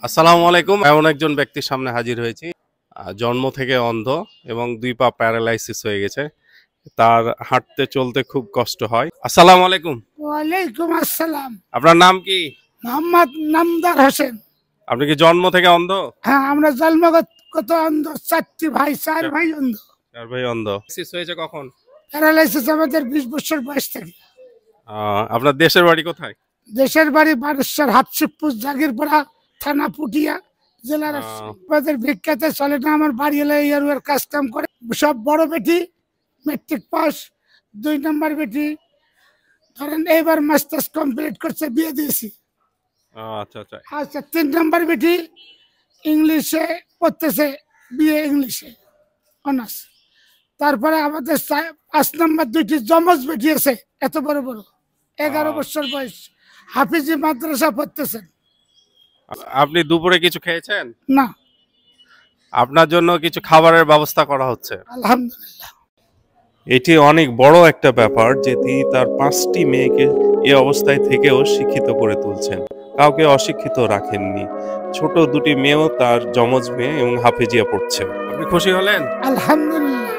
আসসালামু আলাইকুম। এমন একজন ব্যক্তির সামনে হাজির হয়েছি জন্ম থেকে অন্ধ এবং ২ পা প্যারালাইসিস হয়ে গেছে। তার হাঁটতে চলতে খুব কষ্ট হয়। আসসালামু আলাইকুম। ওয়ালাইকুম আসসালাম। আপনার নাম কি? মোহাম্মদ নামদার হোসেন। আপনি কি জন্ম থেকে অন্ধ? হ্যাঁ, আমরা জন্মগত অন্ধ, ৪টি ভাই, ৪ ভাই অন্ধ। ৪ ভাই অন্ধ। প্যারালাইসিস হয়েছে কখন? প্যারালাইসিস আমাদের ২০ বছর বয়স থেকে। আপনার দেশের বাড়ি কোথায়? দেশের বাড়ি বানেশ্বর, হাটশিবপুর, জাগিরপাড়া, থানা পুটিয়া, জেলার। আমাদের ভিক্ষাতে চলে না, আমার বাড়ি এলে ইয়ার কাজ কাম করে। সব বড় বেটি মেট্রিক পাস, ২ নম্বর বেটি ধরেন এইবার মাস্টার্স কমপ্লিট করছে, বিয়ে দিয়েছি। আচ্ছা আচ্ছা। আচ্ছা, ৩ নম্বর বেটি ইংলিশে পড়তেছে, বিয়ে ইংলিশে অনার্স। তারপরে আমাদের ৫ নম্বর ২টি জমজ বেটি আছে, এত বড় বড়, ১১ বছর বয়স, হাফিজি মাদ্রাসা পড়তেছেন। আপনি দুপুরে কিছু খেয়েছেন? না। আপনার জন্য কিছু খাবারের ব্যবস্থা করা হচ্ছে। আলহামদুলিল্লাহ। এটি অনেক বড় একটা ব্যাপার যে তিনি তার ৫টি মেয়েকে এ অবস্থায় থেকেও শিক্ষিত করে তুলছেন, কাউকে অশিক্ষিত রাখেননি। ছোট ২টি মেয়েও তার যমজ মেয়ে এবং হাফেজিয়া পড়ছে। আপনি খুশি হলেন? আলহামদুলিল্লাহ।